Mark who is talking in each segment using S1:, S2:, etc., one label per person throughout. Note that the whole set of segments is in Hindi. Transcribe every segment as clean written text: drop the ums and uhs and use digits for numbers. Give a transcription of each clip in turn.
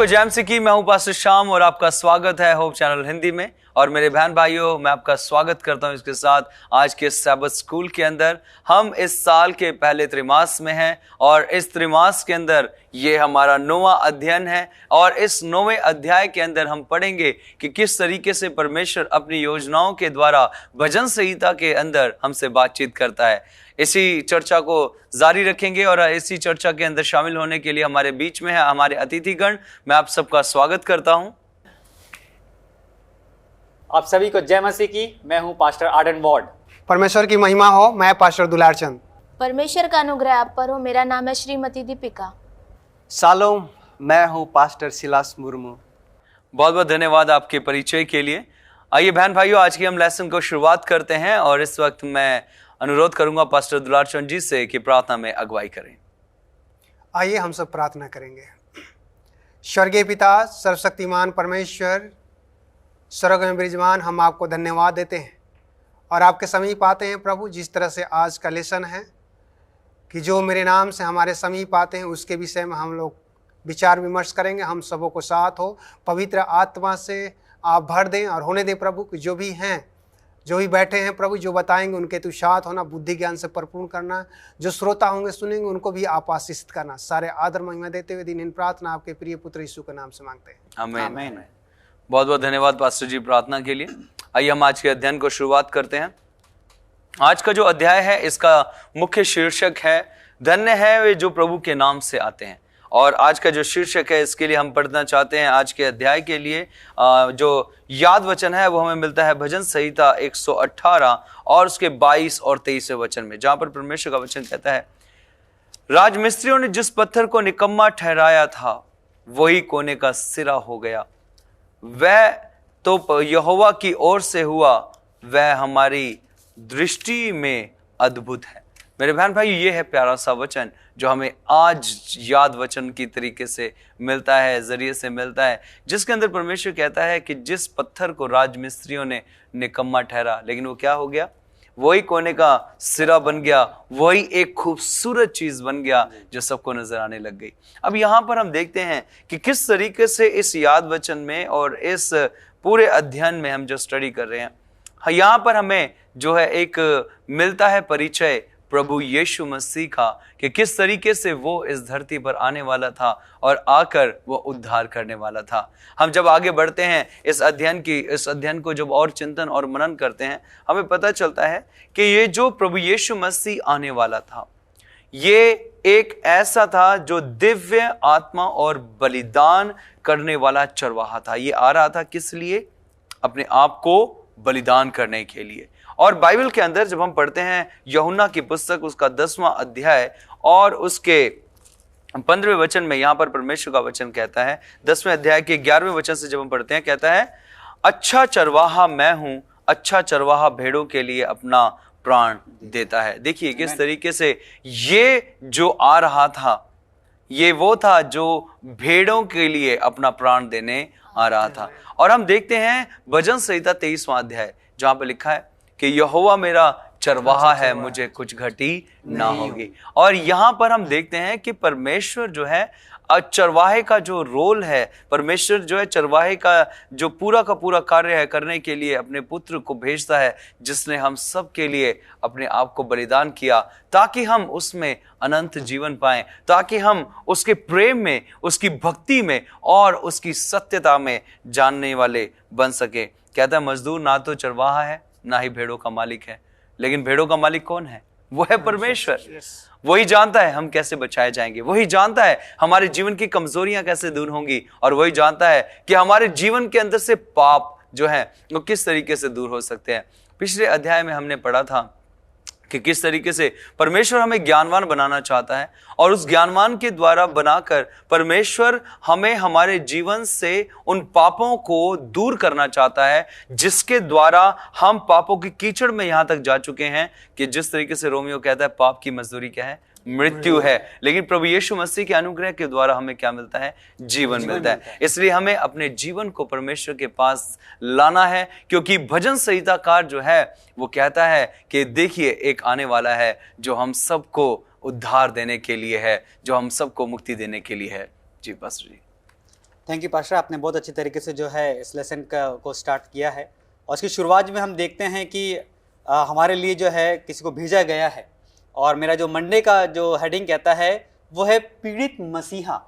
S1: सबको जय मसीह की। मैं हूं पास्टर श्याम और आपका स्वागत है होप चैनल हिंदी में। और मेरे बहन भाइयों, मैं आपका स्वागत करता हूं इसके साथ आज के सैबत स्कूल के अंदर। हम इस साल के पहले त्रिमास में हैं और इस त्रिमास के अंदर ये हमारा 9वां अध्ययन है। और इस 9वें अध्याय के अंदर हम पढ़ेंगे कि किस तरीके से परमेश्वर अपनी योजनाओं के द्वारा भजन संहिता के अंदर हमसे बातचीत करता है। इसी चर्चा को जारी रखेंगे और इसी चर्चा के अंदर शामिल होने के लिए हमारे बीच में है हमारे अतिथिगण। मैं आप सबका स्वागत करता हूं।
S2: आप सभी को जय मसीह की। मैं हूं पास्टर आर्डन वॉर्ड।
S3: परमेश्वर की महिमा हो। मैं पास्टर दुलार चंद।
S4: परमेश्वर का अनुग्रह आप पर हो। मेरा नाम है श्रीमती दीपिका।
S5: शालोम, मैं हूं पास्टर सिलास मुर्मू।
S1: बहुत बहुत धन्यवाद आपके परिचय के लिए। आइए बहन भाइयों, आज की हम लेसन को शुरुआत करते हैं और इस वक्त मैं अनुरोध करूंगा पास्टर दुलार चंद जी से कि प्रार्थना में अगुवाई करें।
S3: आइए हम सब प्रार्थना करेंगे। स्वर्गीय पिता, सर्वशक्तिमान परमेश्वर, स्वर्ग में विराजमान, हम आपको धन्यवाद देते हैं और आपके समीप आते हैं प्रभु। जिस तरह से आज का लेसन है कि जो मेरे नाम से हमारे समीप आते हैं, उसके विषय में हम लोग विचार विमर्श करेंगे। हम सबों को साथ हो पवित्र आत्मा से आप भर दें और होने दें प्रभु कि जो भी हैं, जो भी बैठे हैं प्रभु, जो बताएंगे उनके तू साथ होना, बुद्धि ज्ञान से भरपूर करना। जो श्रोता होंगे सुनेंगे उनको भी आप आशीषित करना। सारे आदर महिमा देते हुए दिन इन प्रार्थना आपके प्रिय पुत्र यीशु के नाम से मांगते हैं,
S1: आमीन। बहुत बहुत धन्यवाद पास्टर जी प्रार्थना के लिए। आइए हम आज के अध्ययन को शुरुआत करते हैं। आज का जो अध्याय है इसका मुख्य शीर्षक है धन्य है वे जो प्रभु के नाम से आते हैं। और आज का जो शीर्षक है इसके लिए हम पढ़ना चाहते हैं आज के अध्याय के लिए जो याद वचन है वो हमें मिलता है भजन संहिता 118 और उसके 22 और 23 वचन में, जहां पर परमेश्वर का वचन कहता है, राजमिस्त्रियों ने जिस पत्थर को निकम्मा ठहराया था वही कोने का सिरा हो गया। वह तो यहोवा की ओर से हुआ, वह हमारी दृष्टि में अद्भुत है। मेरे बहन भाई, ये है प्यारा सा वचन जो हमें आज याद वचन की तरीके से मिलता है, जरिए से मिलता है, जिसके अंदर परमेश्वर कहता है कि जिस पत्थर को राजमिस्त्रियों ने निकम्मा ठहरा, लेकिन वो क्या हो गया? वही कोने का सिरा बन गया, वही एक खूबसूरत चीज बन गया जो सबको नजर आने लग गई। अब यहाँ पर हम देखते हैं कि किस तरीके से इस याद वचन में और इस पूरे अध्ययन में हम जो स्टडी कर रहे हैं, यहाँ पर हमें जो है एक मिलता है परिचय प्रभु यीशु मसीह का कि किस तरीके से वो इस धरती पर आने वाला था और आकर वो उद्धार करने वाला था। हम जब आगे बढ़ते हैं इस अध्ययन को जब और चिंतन और मनन करते हैं, हमें पता चलता है कि ये जो प्रभु यीशु मसीह आने वाला था, ये एक ऐसा था जो दिव्य आत्मा और बलिदान करने वाला चरवाहा था। ये आ रहा था किस लिए? अपने आप को बलिदान करने के लिए। और बाइबल के अंदर जब हम पढ़ते हैं यूहन्ना की पुस्तक उसका 10वां अध्याय और उसके 15वें वचन में, यहाँ पर परमेश्वर का वचन कहता है, 10वें अध्याय के 11वें वचन से जब हम पढ़ते हैं, कहता है, अच्छा चरवाहा मैं हूं, अच्छा चरवाहा भेड़ों के लिए अपना प्राण देता है। देखिए किस तरीके से ये जो आ रहा था, ये वो था जो भेड़ों के लिए अपना प्राण देने आ रहा था। और हम देखते हैं भजन संहिता 23वां अध्याय, जहां पर लिखा है कि यहोवा मेरा चरवाहा है, मुझे कुछ घटी ना होगी। और यहां पर हम देखते हैं कि परमेश्वर जो है चरवाहे का जो रोल है, परमेश्वर जो है चरवाहे का जो पूरा का पूरा कार्य है करने के लिए अपने पुत्र को भेजता है, जिसने हम सब के लिए अपने आप को बलिदान किया ताकि हम उसमें अनंत जीवन पाएं, ताकि हम उसके प्रेम में, उसकी भक्ति में और उसकी सत्यता में जानने वाले बन सके। कहता है मजदूर ना तो चरवाहा है ना ही भेड़ों का मालिक है, लेकिन भेड़ों का मालिक कौन है? वो है परमेश्वर। वही जानता है हम कैसे बचाए जाएंगे, वही जानता है हमारे जीवन की कमजोरियां कैसे दूर होंगी, और वही जानता है कि हमारे जीवन के अंदर से पाप जो है वो किस तरीके से दूर हो सकते हैं। पिछले अध्याय में हमने पढ़ा था कि किस तरीके से परमेश्वर हमें ज्ञानवान बनाना चाहता है और उस ज्ञानवान के द्वारा बनाकर परमेश्वर हमें हमारे जीवन से उन पापों को दूर करना चाहता है, जिसके द्वारा हम पापों की कीचड़ में यहां तक जा चुके हैं कि जिस तरीके से रोमियो कहता है पाप की मजदूरी क्या है? मृत्यु है। लेकिन प्रभु यीशु मसीह के अनुग्रह के द्वारा हमें क्या मिलता है? जीवन मिलता है। इसलिए हमें अपने जीवन को परमेश्वर के पास लाना है, क्योंकि भजन संहिताकार जो है वो कहता है कि देखिए एक आने वाला है जो हम सबको उद्धार देने के लिए है, जो हम सबको मुक्ति देने के लिए है। जी बस जी।
S2: थैंक यू पास्टर, आपने बहुत अच्छी तरीके से जो है इस लेसन को स्टार्ट किया है। और इसकी शुरुआत में हम देखते हैं कि हमारे लिए जो है किसी को भेजा गया है। और मेरा जो मंडे का जो हेडिंग कहता है वो है पीड़ित मसीहा।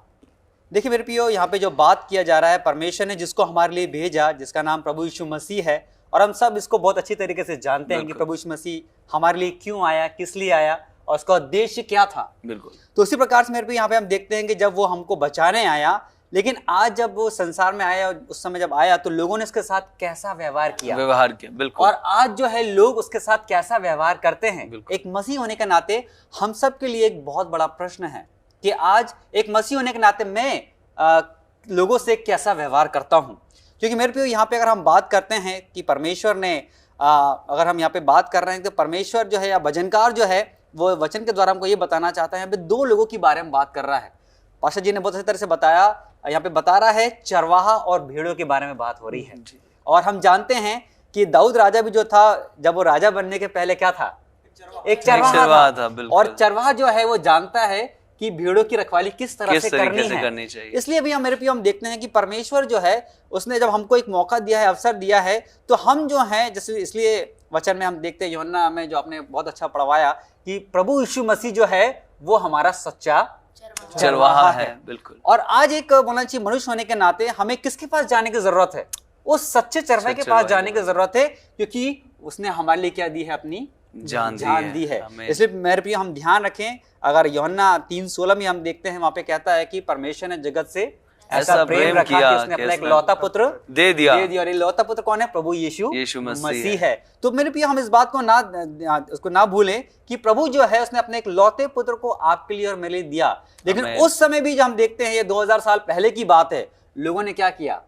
S2: देखिए मेरे प्रियो, यहाँ पे जो बात किया जा रहा है, परमेश्वर ने जिसको हमारे लिए भेजा, जिसका नाम प्रभु यीशु मसीह है, और हम सब इसको बहुत अच्छी तरीके से जानते हैं कि प्रभु यीशु मसीह हमारे लिए क्यों आया, किस लिए आया और उसका उद्देश्य क्या था।
S1: बिल्कुल।
S2: तो उसी प्रकार से मेरे प्रियो यहाँ पे हम देखते हैं कि जब वो हमको बचाने आया, लेकिन आज जब वो संसार में आया, उस समय जब आया तो लोगों ने उसके साथ कैसा व्यवहार किया,
S1: बिल्कुल।
S2: और आज जो है लोग उसके साथ कैसा व्यवहार करते हैं। एक मसीह होने के नाते हम सब के लिए एक बहुत बड़ा प्रश्न है कि आज एक मसीह होने के नाते मैं लोगों से कैसा व्यवहार करता हूं। क्योंकि मेरे प्रियो यहाँ पे अगर हम बात करते हैं कि परमेश्वर ने अगर हम यहाँ पे बात कर रहे हैं तो परमेश्वर जो है या भजनकार जो है वो वचन के द्वारा हमको ये बताना चाहता है। यहाँ पे दो लोगों के बारे में बात कर रहा है। पास्टर जी ने बहुत अच्छी तरह से बताया, यहाँ पे बता रहा है चरवाहा और भेड़ों के बारे में बात हो रही है। और हम जानते हैं कि दाऊद राजा भी जो था, जब वो राजा बनने के पहले क्या था, एक चरवाहा था। और चरवाहा जो है वो जानता है कि भेड़ों की रखवाली किस तरह से करनी चाहिए। इसलिए भी मेरे प्रिय हम देखते हैं कि परमेश्वर जो है उसने जब हमको एक मौका दिया है, अवसर दिया है, तो हम जो है जैसे, इसलिए वचन में हम देखते हैं यूहन्ना में जो आपने बहुत अच्छा पढ़वाया कि प्रभु यीशु मसीह जो है वो हमारा सच्चा चरवाहा है।
S1: बिल्कुल।
S2: और आज एक बोलना चाहिए मनुष्य होने के नाते हमें किसके पास जाने की जरूरत है? उस सच्चे चरवाहे के पास जाने की जरूरत है, क्योंकि उसने हमारे लिए क्या दी है? अपनी जान दी है। इसलिए मेरे प्रिय हम ध्यान रखें, अगर यूहन्ना 3:16 में हम देखते हैं, वहां पे कहता है कि परमेश्वर ने जगत से ऐसा प्रेम रखा कि उसने अपना एक लौता पुत्र दे दिया। और ये लौता पुत्र कौन है? प्रभु यीशु मसीह है। तो मेरे प्रिय हम इस बात को ना भूलें कि प्रभु जो है उसने अपने एक लौते पुत्र को आपके लिए और मेरे लिए दिया। लेकिन उस समय भी जो हम देखते हैं, ये 2000 साल पहले की बात है, लोगों ने क्या किया?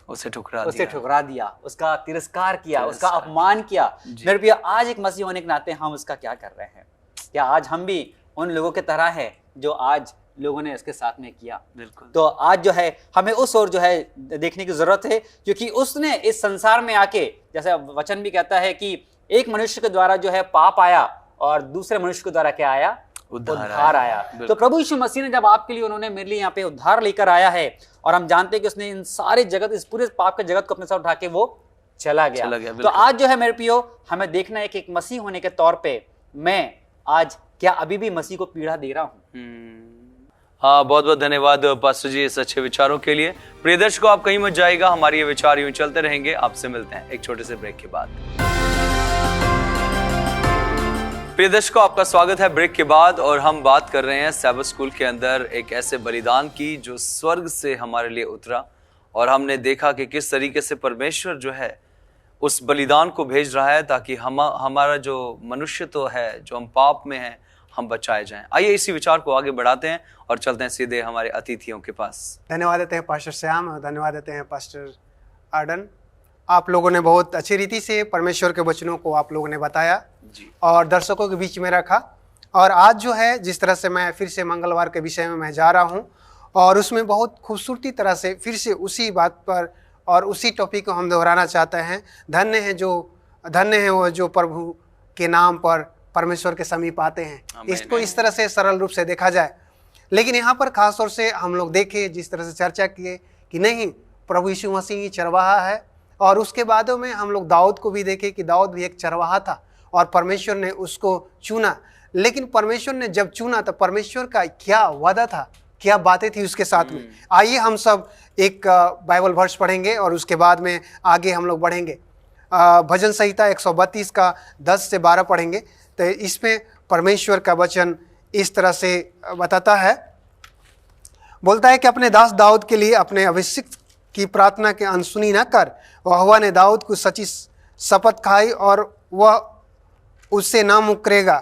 S2: उसे ठुकरा दिया, उसका तिरस्कार किया, उसका अपमान किया। मेरे प्रिय आज एक मसीह होने के नाते हम उसका क्या कर रहे हैं? क्या आज हम भी उन लोगों के तरह हैं जो आज लोगों ने इसके साथ में किया? बिल्कुल। तो आज जो है हमें उस ओर जो है देखने की जरूरत है, क्योंकि उसने इस संसार में आके, जैसे वचन भी कहता है कि एक मनुष्य के द्वारा जो है पाप आया और दूसरे मनुष्य के द्वारा क्या आया? उद्धार आया। तो प्रभु यीशु मसीह ने जब आपके लिए, उन्होंने मेरे लिए यहाँ पे उद्धार लेकर आया है, और हम जानते हैं कि उसने इन सारे जगत, इस पूरे पाप के जगत को अपने साथ उठा के वो चला गया। तो आज जो है मेरे प्रियो हमें देखना है कि एक मसीह होने के तौर पे मैं आज क्या अभी भी मसीह को पीड़ा दे रहा हूँ?
S1: हाँ, बहुत बहुत धन्यवाद पास्टर जी इस अच्छे विचारों के लिए। प्रिय दर्शकों, आप कहीं मत जाइएगा, हमारे ये विचार यूं चलते रहेंगे। आपसे मिलते हैं एक छोटे से ब्रेक के बाद। प्रिय दर्शकों, आपका स्वागत है ब्रेक के बाद, और हम बात कर रहे हैं सैबत स्कूल के अंदर एक ऐसे बलिदान की जो स्वर्ग से हमारे लिए उतरा, और हमने देखा कि किस तरीके से परमेश्वर जो है उस बलिदान को भेज रहा है ताकि हमारा जो मनुष्य तो है, जो हम पाप में हैं, हम बचाए जाएं। आइए इसी विचार को आगे बढ़ाते हैं और चलते हैं सीधे हमारे अतिथियों के पास।
S3: धन्यवाद देते हैं पास्टर श्याम, और धन्यवाद देते हैं पास्टर आर्डन। आप लोगों ने बहुत अच्छी रीति से परमेश्वर के वचनों को आप लोगों ने बताया जी, और दर्शकों के बीच में रखा। और आज जो है जिस तरह से मैं फिर से मंगलवार के विषय में मैं जा रहा हूँ, और उसमें बहुत खूबसूरती तरह से फिर से उसी बात पर और उसी टॉपिक को हम दोहराना चाहते हैं। धन्य है वो जो प्रभु के नाम पर परमेश्वर के समीप आते हैं। इसको इस तरह से सरल रूप से देखा जाए, लेकिन यहाँ पर खास तौर से हम लोग देखें, जिस तरह से चर्चा किए कि नहीं, प्रभु यीशु मसीह चरवाहा है। और उसके बाद में हम लोग दाऊद को भी देखें कि दाऊद भी एक चरवाहा था और परमेश्वर ने उसको चुना। लेकिन परमेश्वर ने जब चुना तो परमेश्वर का क्या वादा था, क्या बातें थी उसके साथ में। आइए हम सब एक बाइबल वर्स पढ़ेंगे और उसके बाद में आगे हम लोग बढ़ेंगे। भजन संहिता 132 का 10 से 12 पढ़ेंगे। तो इसमें परमेश्वर का वचन इस तरह से बताता है, बोलता है कि अपने दास दाऊद के लिए अपने अभिषिक्त की प्रार्थना के अनसुनी न कर। यहोवा ने दाऊद को सच्ची शपथ खाई और वह उससे न मुकरेगा।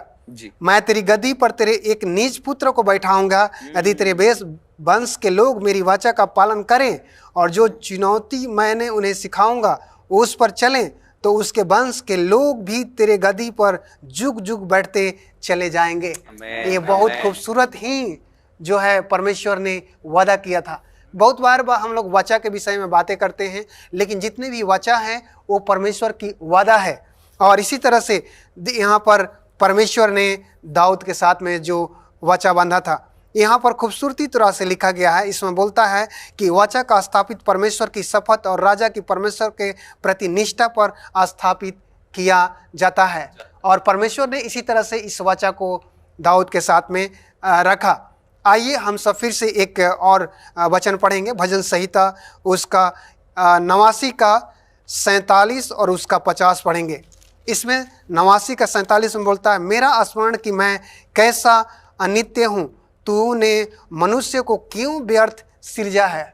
S3: मैं तेरी गद्दी पर तेरे एक निज पुत्र को बैठाऊंगा। यदि तेरे बेस वंश के लोग मेरी वाचा का पालन करें और जो चुनौती मैंने उन्हें सिखाऊंगा उस पर चलें, तो उसके वंश के लोग भी तेरे गद्दी पर जुग जुग बैठते चले जाएंगे। ये बहुत खूबसूरत ही जो है परमेश्वर ने वादा किया था। बहुत बार हम लोग वाचा के विषय में बातें करते हैं, लेकिन जितने भी वाचा हैं वो परमेश्वर की वादा है। और इसी तरह से यहाँ पर परमेश्वर ने दाऊद के साथ में जो वाचा बांधा था, यहाँ पर खूबसूरती तरह से लिखा गया है। इसमें बोलता है कि वाचा का स्थापित परमेश्वर की शपथ और राजा की परमेश्वर के प्रति निष्ठा पर स्थापित किया जाता है। और परमेश्वर ने इसी तरह से इस वाचा को दाऊद के साथ में रखा। आइए हम सब फिर से एक और वचन पढ़ेंगे, भजन संहिता उसका 89 का 47 और उसका 50 पढ़ेंगे। इसमें 89 का 47 में बोलता है, मेरा स्मरण कि मैं कैसा अनित्य हूँ, तूने मनुष्य को क्यों व्यर्थ सृजा है।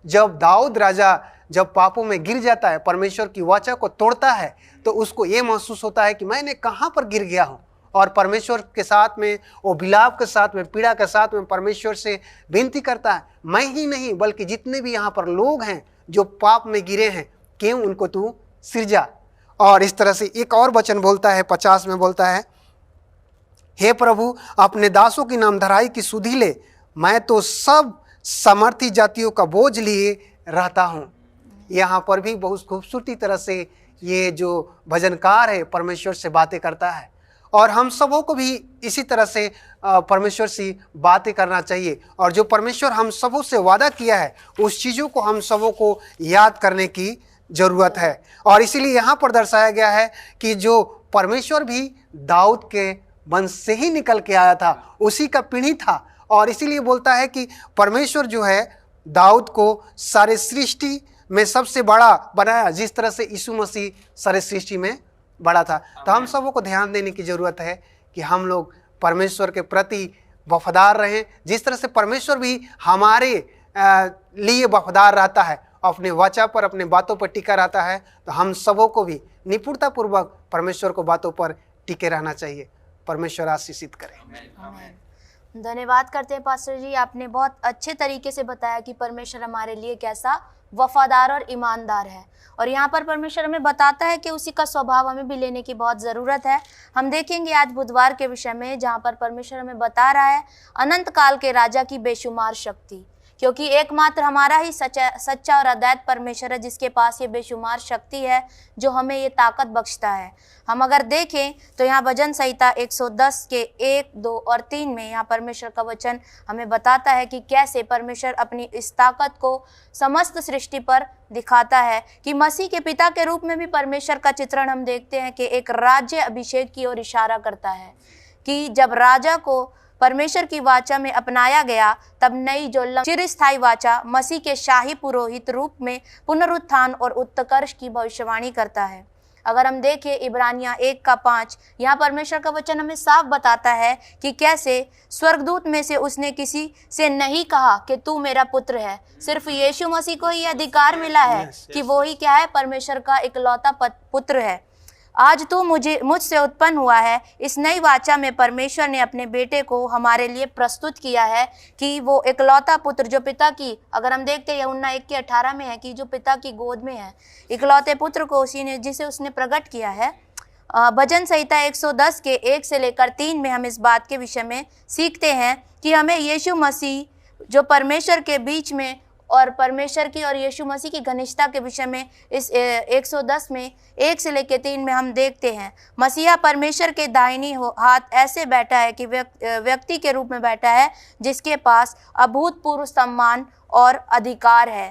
S3: जब दाऊद राजा जब पापों में गिर जाता है, परमेश्वर की वाचा को तोड़ता है, तो उसको ये महसूस होता है कि मैंने कहाँ पर गिर गया हूँ। और परमेश्वर के साथ में, वो विलाप के साथ में, पीड़ा के साथ में परमेश्वर से विनती करता है, मैं ही नहीं बल्कि जितने भी यहाँ पर लोग हैं जो पाप में गिरे हैं, क्यों उनको तू सृजा। और इस तरह से एक और वचन बोलता है, 50 में बोलता है, हे प्रभु अपने दासों की नामधराई की सुधि ले, मैं तो सब समर्थी जातियों का बोझ लिए रहता हूँ। यहाँ पर भी बहुत खूबसूरती तरह से ये जो भजनकार है परमेश्वर से बातें करता है। और हम सबों को भी इसी तरह से परमेश्वर से बातें करना चाहिए। और जो परमेश्वर हम सबों से वादा किया है, उस चीज़ों को हम सबों को याद करने की ज़रूरत है। और इसीलिए यहाँ पर दर्शाया गया है कि जो परमेश्वर भी दाऊद के वंश से ही निकल के आया था, उसी का पीढ़ी था। और इसीलिए बोलता है कि परमेश्वर जो है दाऊद को सारे सृष्टि में सबसे बड़ा बनाया, जिस तरह से यीशु मसीह सारे सृष्टि में बड़ा था। तो हम सबों को ध्यान देने की ज़रूरत है कि हम लोग परमेश्वर के प्रति वफादार रहें, जिस तरह से परमेश्वर भी हमारे लिए वफादार रहता है, अपने वाचा पर, अपने बातों पर टिका रहता है। तो हम सबों को भी निपुणतापूर्वक परमेश्वर को बातों पर टिके रहना चाहिए। परमेश्वर आशीषित करे।
S4: धन्यवाद करते हैं पास्टर जी, आपने बहुत अच्छे तरीके से बताया कि परमेश्वर हमारे लिए कैसा वफादार और ईमानदार है। और यहाँ पर परमेश्वर हमें बताता है कि उसी का स्वभाव हमें भी लेने की बहुत ज़रूरत है। हम देखेंगे आज बुधवार के विषय में, जहाँ पर परमेश्वर हमें बता रहा है अनंत काल के राजा की बेशुमार शक्ति, क्योंकि एकमात्र हमारा ही सच्चा और अद्वैत परमेश्वर है जिसके पास ये बेशुमार शक्ति है, जो हमें ये ताकत बख्शता है। हम अगर देखें तो यहाँ भजन संहिता 110 के 1, 2 और 3 में यहाँ परमेश्वर का वचन हमें बताता है कि कैसे परमेश्वर अपनी इस ताकत को समस्त सृष्टि पर दिखाता है। कि मसीह के पिता के रूप में भी परमेश्वर का चित्रण हम देखते हैं कि एक राज्य अभिषेक की ओर इशारा करता है कि जब राजा को परमेश्वर की वाचा में अपनाया गया, तब नई जो चिरस्थायी वाचा मसीह के शाही पुरोहित रूप में पुनरुत्थान और उत्कर्ष की भविष्यवाणी करता है। अगर हम देखें इब्रानियां 1 का 5, यहाँ परमेश्वर का वचन हमें साफ बताता है कि कैसे स्वर्गदूत में से उसने किसी से नहीं कहा कि तू मेरा पुत्र है। सिर्फ यीशु मसीह को ही अधिकार मिला है कि वो ही क्या है, परमेश्वर का इकलौता पुत्र है। आज तू मुझसे उत्पन्न हुआ है। इस नई वाचा में परमेश्वर ने अपने बेटे को हमारे लिए प्रस्तुत किया है कि वो इकलौता पुत्र जो पिता की, अगर हम देखते हैं यूहन्ना 1 के 18 में है कि जो पिता की गोद में है, इकलौते पुत्र को उसी ने जिसे उसने प्रकट किया है। भजन संहिता 110 के 1 से लेकर 3 में हम इस बात के विषय में सीखते हैं कि हमें यीशु मसीह जो परमेश्वर के बीच में और परमेश्वर की और यीशु मसीह की घनिष्ठता के विषय में इस 110 में 1 से लेकर 3 में हम देखते हैं। मसीहा परमेश्वर के दाहिनी हाथ ऐसे बैठा है कि व्यक्ति के रूप में बैठा है जिसके पास अभूतपूर्व सम्मान और अधिकार है।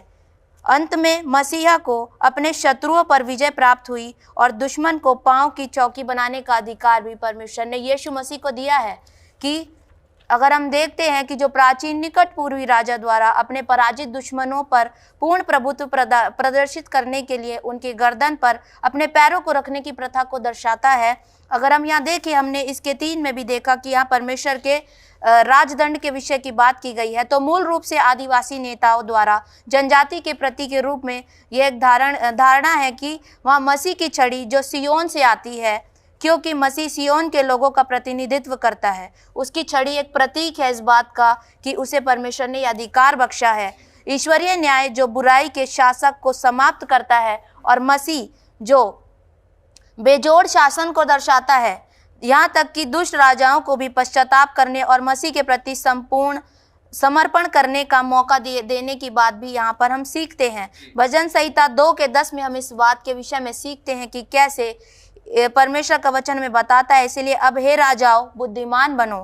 S4: अंत में मसीहा को अपने शत्रुओं पर विजय प्राप्त हुई और दुश्मन को पांव की चौकी बनाने का अधिकार भी परमेश्वर ने यीशु मसीह को दिया है। कि अगर हम देखते हैं कि जो प्राचीन निकट पूर्वी राजा द्वारा अपने पराजित दुश्मनों पर पूर्ण प्रभुत्व प्रदर्शित करने के लिए उनकी गर्दन पर अपने पैरों को रखने की प्रथा को दर्शाता है। अगर हम यहाँ देखें, हमने इसके 3 में भी देखा कि यहाँ परमेश्वर के राजदंड के विषय की बात की गई है। तो मूल रूप से आदिवासी नेताओं द्वारा जनजाति के प्रति के रूप में यह एक धारणा है कि वहाँ मसीह की छड़ी जो सियोन से आती है, क्योंकि मसीह सियोन के लोगों का प्रतिनिधित्व करता है। उसकी छड़ी एक प्रतीक है इस बात का कि उसे परमेश्वर ने अधिकार बख्शा है। ईश्वरीय न्याय जो बुराई के शासक को समाप्त करता है और मसीह जो बेजोड़ शासन को दर्शाता है, यहाँ तक कि दुष्ट राजाओं को भी पश्चाताप करने और मसीह के प्रति संपूर्ण समर्पण करने का मौका देने की बात भी यहाँ पर हम सीखते हैं। भजन संहिता 2 के 10 में हम इस बात के विषय में सीखते हैं कि कैसे परमेश्वर का वचन में बताता है, इसलिए अब हे राजाओं बुद्धिमान बनो,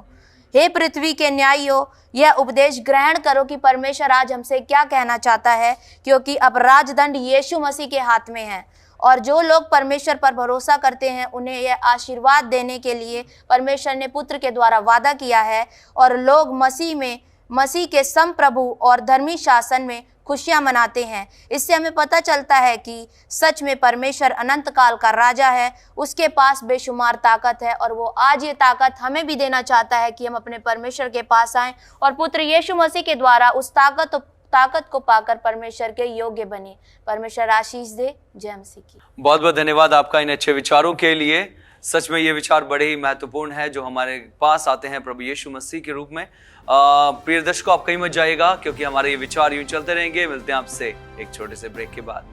S4: हे पृथ्वी के न्यायियों, यह उपदेश ग्रहण करो कि परमेश्वर आज हमसे क्या कहना चाहता है, क्योंकि अब राजदंड यीशु मसीह के हाथ में है। और जो लोग परमेश्वर पर भरोसा करते हैं उन्हें यह आशीर्वाद देने के लिए परमेश्वर ने पुत्र के द्वारा वादा किया है। और लोग मसीह के संप्रभु और धर्मी शासन में खुशियां मनाते हैं। इससे हमें पता चलता है कि सच में परमेश्वर अनंत काल का राजा है, उसके पास बेशुमार ताकत है और वो आज ये ताकत हमें भी देना चाहता है कि हम अपने परमेश्वर के पास आएं और पुत्र यीशु मसीह के द्वारा उस ताकत को पाकर परमेश्वर के योग्य बने। परमेश्वर आशीष दे। जय मसीह की।
S1: बहुत बहुत धन्यवाद आपका इन अच्छे विचारों के लिए। सच में ये विचार बड़े ही महत्वपूर्ण है जो हमारे पास आते हैं प्रभु यीशु मसीह के रूप में। प्रिय दर्शकों, आप कहीं मत जाइएगा क्योंकि हमारे ये विचार यूं चलते रहेंगे। मिलते हैं आपसे एक छोटे से ब्रेक के बाद।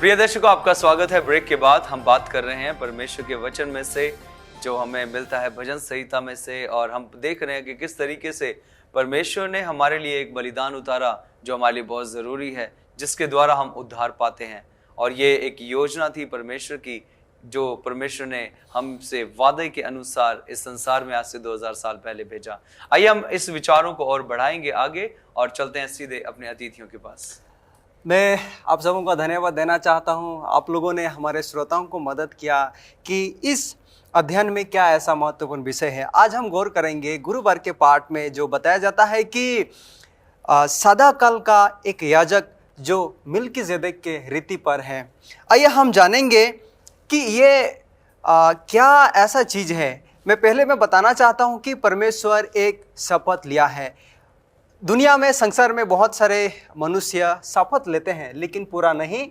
S1: प्रिय दर्शकों, आपका स्वागत है। ब्रेक के बाद हम बात कर रहे हैं परमेश्वर के वचन में से जो हमें मिलता है भजन संहिता में से, और हम देख रहे हैं कि किस तरीके से परमेश्वर ने हमारे लिए एक बलिदान उतारा जो हमारे लिए बहुत ज़रूरी है, जिसके द्वारा हम उद्धार पाते हैं। और ये एक योजना थी परमेश्वर की जो परमेश्वर ने हमसे वादे के अनुसार इस संसार में आज से 2000 साल पहले भेजा। आइए हम इस विचारों को और बढ़ाएंगे आगे और चलते हैं सीधे अपने अतिथियों के पास।
S5: मैं आप सबों का धन्यवाद देना चाहता हूं। आप लोगों ने हमारे श्रोताओं को मदद किया कि इस अध्ययन में क्या ऐसा महत्वपूर्ण विषय है। आज हम गौर करेंगे गुरुवार के पाठ में जो बताया जाता है कि सदा काल का एक याजक जो मिल्कीजेदेक के रीति पर है। आइए हम जानेंगे कि ये क्या ऐसा चीज़ है। मैं बताना चाहता हूँ कि परमेश्वर एक शपथ लिया है। दुनिया में, संसार में बहुत सारे मनुष्य शपथ लेते हैं लेकिन पूरा नहीं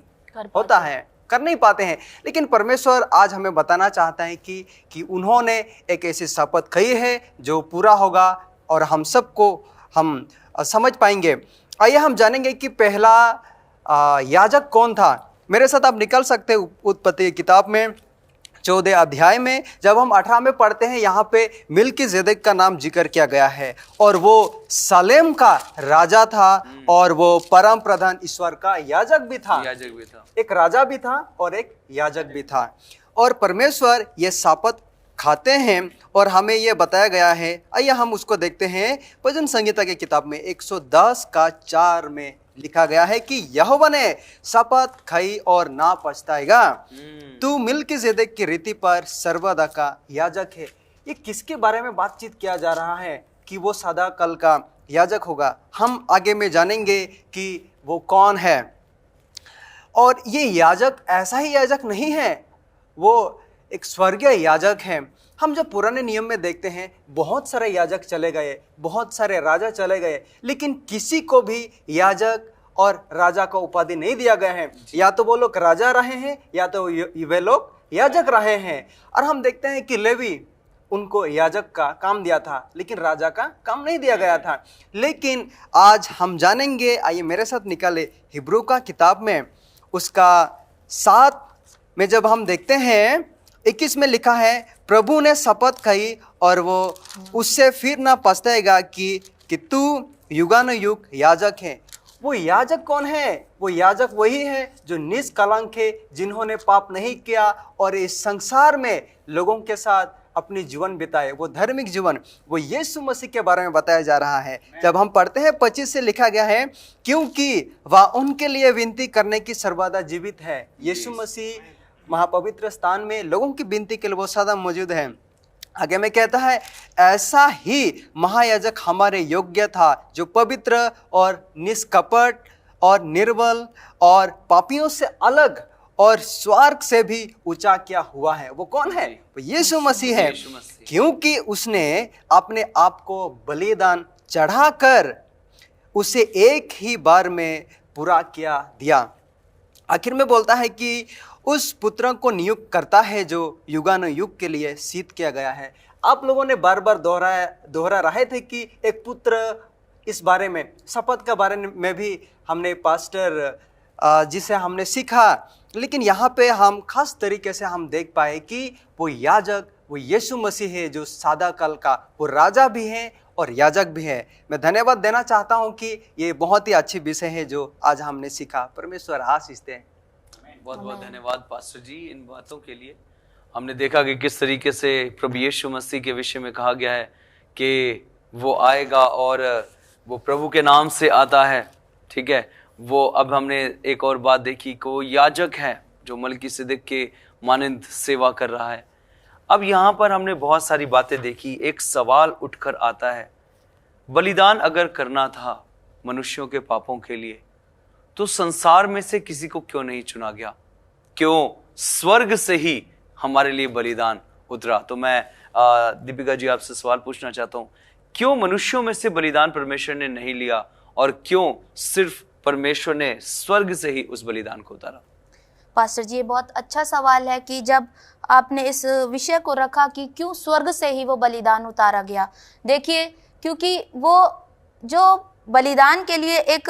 S5: होता है, कर नहीं पाते हैं। लेकिन परमेश्वर आज हमें बताना चाहता है कि उन्होंने एक ऐसी शपथ कही है जो पूरा होगा और हम सबको हम समझ पाएंगे। आइए हम जानेंगे कि पहला याजक कौन था। मेरे साथ आप निकल सकते हैं उत्पत्ति की किताब में 14 अध्याय में। जब हम 18 में पढ़ते हैं, यहाँ पे मिल्कीजेदेक का नाम जिक्र किया गया है और वो सालेम का राजा था और वो परम प्रधान ईश्वर का याजक भी था। एक राजा भी था और एक याजक भी था। और परमेश्वर ये शपथ खाते हैं और हमें ये बताया गया है। आइए हम उसको देखते हैं। भजन संहिता की किताब में 110 का 4 में लिखा गया है कि यहोवा ने शपथ खाई और ना पछताएगा, तू मिल्कीजेदेक की रीति पर सर्वदा का याजक है। ये किसके बारे में बातचीत किया जा रहा है कि वो सदा काल का याजक होगा। हम आगे में जानेंगे कि वो कौन है। और ये याजक ऐसा ही याजक नहीं है, वो एक स्वर्गीय याजक है। हम जब पुराने नियम में देखते हैं, बहुत सारे याजक चले गए, बहुत सारे राजा चले गए, लेकिन किसी को भी याजक और राजा का उपाधि नहीं दिया गया है। या तो वो लोग राजा रहे हैं या तो वे लोग याजक रहे हैं। और हम देखते हैं कि लेवी, उनको याजक का काम दिया था लेकिन राजा का काम नहीं दिया गया था। लेकिन आज हम जानेंगे, आइए मेरे साथ निकाले हिब्रू का किताब में उसका 7 में जब हम देखते हैं 21 में लिखा है, प्रभु ने शपथ खाई और वो उससे फिर ना पछताएगा कि तू युगानुयुग याजक है। वो याजक कौन है? वो याजक वही है जो निष्कलंक है, जिन्होंने पाप नहीं किया और इस संसार में लोगों के साथ अपनी जीवन बिताए, वो धार्मिक जीवन, वो यीशु मसीह के बारे में बताया जा रहा है। जब हम पढ़ते हैं 25 से लिखा गया है, क्योंकि वह उनके लिए विनती करने की सर्वदा जीवित है। यीशु मसीह महापवित्र स्थान में लोगों की विनती के लिए वो सदा मौजूद है। आगे में कहता है, ऐसा ही महायाजक हमारे योग्य था जो पवित्र और निष्कपट और निर्बल और पापियों से अलग और स्वर्ग से भी ऊंचा किया हुआ है। वो कौन है? वो यीशु मसीह है, क्योंकि उसने अपने आप को बलिदान चढ़ाकर उसे एक ही बार में पूरा किया दिया। आखिर में बोलता है कि उस पुत्र को नियुक्त करता है जो युगानुयुग के लिए सिद्ध किया गया है। आप लोगों ने बार बार दोहरा रहे थे कि एक पुत्र, इस बारे में शपथ के बारे में भी हमने पास्टर जिसे हमने सीखा, लेकिन यहाँ पे हम खास तरीके से हम देख पाए कि वो याजक, वो यीशु मसीह है जो सदा काल का वो राजा भी है और याजक भी है। मैं धन्यवाद देना चाहता हूँ कि ये बहुत ही अच्छी विषय है जो आज हमने सीखा। परमेश्वर आशीष दे।
S1: बहुत बहुत धन्यवाद पास्टर जी इन बातों के लिए। हमने देखा कि किस तरीके से प्रभु यीशु मसीह के विषय में कहा गया है कि वो आएगा और वो प्रभु के नाम से आता है, ठीक है। वो अब हमने एक और बात देखी कि वो याजक है जो मलकीसिदक के मानंद सेवा कर रहा है। अब यहाँ पर हमने बहुत सारी बातें देखी। एक सवाल उठकर आता है, बलिदान अगर करना था मनुष्यों के पापों के लिए तो संसार में से किसी को क्यों नहीं चुना गया? क्यों स्वर्ग से ही हमारे लिए बलिदान उतरा? तो मैं दीपिका जी आपसे सवाल पूछना चाहता हूँ, क्यों मनुष्यों में से बलिदान परमेश्वर ने नहीं लिया और क्यों सिर्फ परमेश्वर ने स्वर्ग से ही उस बलिदान को उतारा?
S4: पास्टर जी, ये बहुत अच्छा सवाल है कि जब आपने इस विषय को रखा कि क्यों स्वर्ग से ही वो बलिदान उतारा गया। देखिए, क्योंकि वो जो बलिदान के लिए एक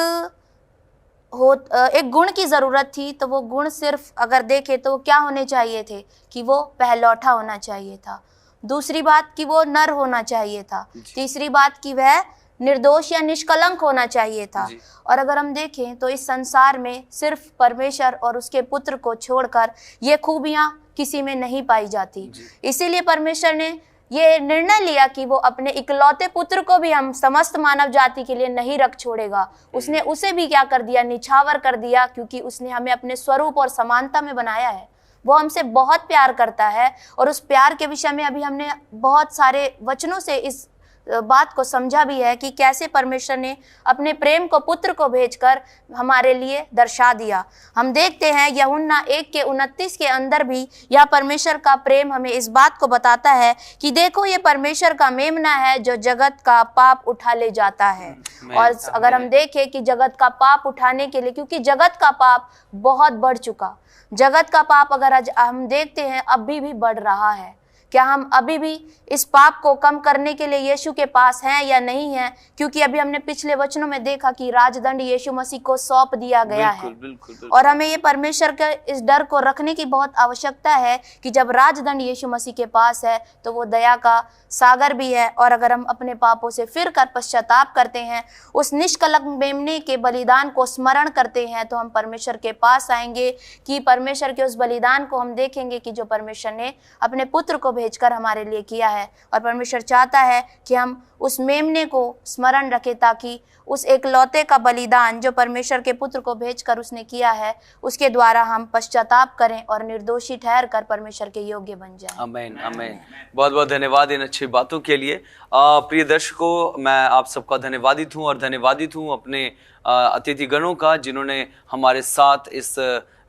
S4: गुण की ज़रूरत थी, तो वो गुण सिर्फ अगर देखे तो क्या होने चाहिए थे कि वो पहलौठा होना चाहिए था। दूसरी बात कि वो नर होना चाहिए था। तीसरी बात कि वह निर्दोष या निष्कलंक होना चाहिए था। और अगर हम देखें तो इस संसार में सिर्फ परमेश्वर और उसके पुत्र को छोड़कर ये खूबियां किसी में नहीं पाई जाती। इसीलिए परमेश्वर ने ये निर्णय लिया कि वो अपने इकलौते पुत्र को भी हम समस्त मानव जाति के लिए नहीं रख छोड़ेगा। उसने उसे भी क्या कर दिया? निछावर कर दिया, क्योंकि उसने हमें अपने स्वरूप और समानता में बनाया है। वो हमसे बहुत प्यार करता है और उस प्यार के विषय में अभी हमने बहुत सारे वचनों से इस बात को समझा भी है कि कैसे परमेश्वर ने अपने प्रेम को पुत्र को भेजकर हमारे लिए दर्शा दिया। हम देखते हैं यूहन्ना 1:29 के अंदर भी यह परमेश्वर का प्रेम हमें इस बात को बताता है कि देखो ये परमेश्वर का मेमना है जो जगत का पाप उठा ले जाता है। और अगर हम देखें कि जगत का पाप उठाने के लिए, क्योंकि जगत का पाप बहुत बढ़ चुका, जगत का पाप अगर आज हम देखते हैं अभी भी बढ़ रहा है। क्या हम अभी भी इस पाप को कम करने के लिए यीशु के पास हैं या नहीं हैं? क्योंकि अभी हमने पिछले वचनों में देखा कि राजदंड यीशु मसीह को सौंप दिया गया है। बिल्कुल। और हमें ये परमेश्वर के इस डर को रखने की बहुत आवश्यकता है कि जब राजदंड यीशु मसीह के पास है तो वो दया का सागर भी है। और अगर हम अपने पापों से फिर कर पश्चाताप करते हैं, उस निष्कलंक मेमने के बलिदान को स्मरण करते हैं, तो हम परमेश्वर के पास आएंगे कि परमेश्वर के उस बलिदान को हम देखेंगे कि जो परमेश्वर ने अपने पुत्र को भेजकर हमारे लिए किया है। और परमेश्वर चाहता है कि हम उस मेमने को स्मरण रखें, ताकि उस एकलौते का बलिदान जो परमेश्वर के पुत्र को भेजकर उसने किया है, उसके द्वारा हम पश्चाताप करें और निर्दोषी ठहर कर परमेश्वर के योग्य बन जाएं।
S1: आमीन, आमीन। बहुत बहुत धन्यवाद इन अच्छी बातों के लिए। प्रिय दर्शकों, मैं आप सबका धन्यवादित हूँ और धन्यवादित हूँ अपने अतिथिगणों का, जिन्होंने हमारे साथ इस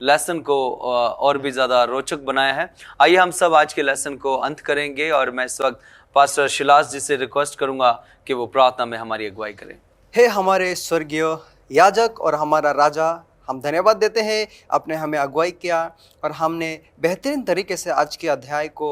S1: लेसन को और भी ज़्यादा रोचक बनाया है। आइए हम सब आज के लेसन को अंत करेंगे और मैं इस वक्त पास्टर शिलास जी से रिक्वेस्ट करूंगा कि वो प्रार्थना में हमारी अगुवाई करें।
S5: हे हमारे स्वर्गीय याजक और हमारा राजा, हम धन्यवाद देते हैं आपने हमें अगुवाई किया और हमने बेहतरीन तरीके से आज के अध्याय को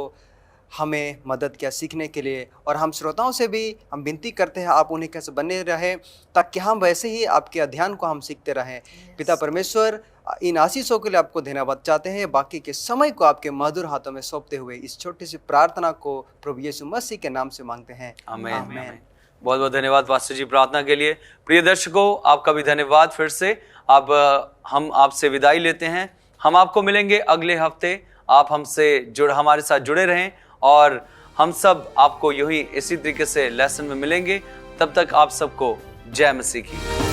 S5: हमें मदद किया सीखने के लिए। और हम श्रोताओं से भी हम विनती करते हैं आप उन्हीं कैसे बने रहें, ताकि हम वैसे ही आपके अध्ययन को हम सीखते रहें। पिता परमेश्वर, इन आशीषों के लिए आपको धन्यवाद चाहते हैं। बाकी के समय को आपके मधुर हाथों में सौंपते हुए इस छोटी सी प्रार्थना को प्रभु यीशु मसीह के नाम से मांगते हैं,
S1: आमीन, आमीन। बहुत बहुत धन्यवाद पास्टर जी प्रार्थना के लिए। प्रिय दर्शकों, आपका भी धन्यवाद फिर से। अब हम आपसे विदाई लेते हैं। हम आपको मिलेंगे अगले हफ्ते। आप हमारे साथ जुड़े रहें और हम सब आपको यूं ही इसी तरीके से लेसन में मिलेंगे। तब तक आप सबको जय मसीह की।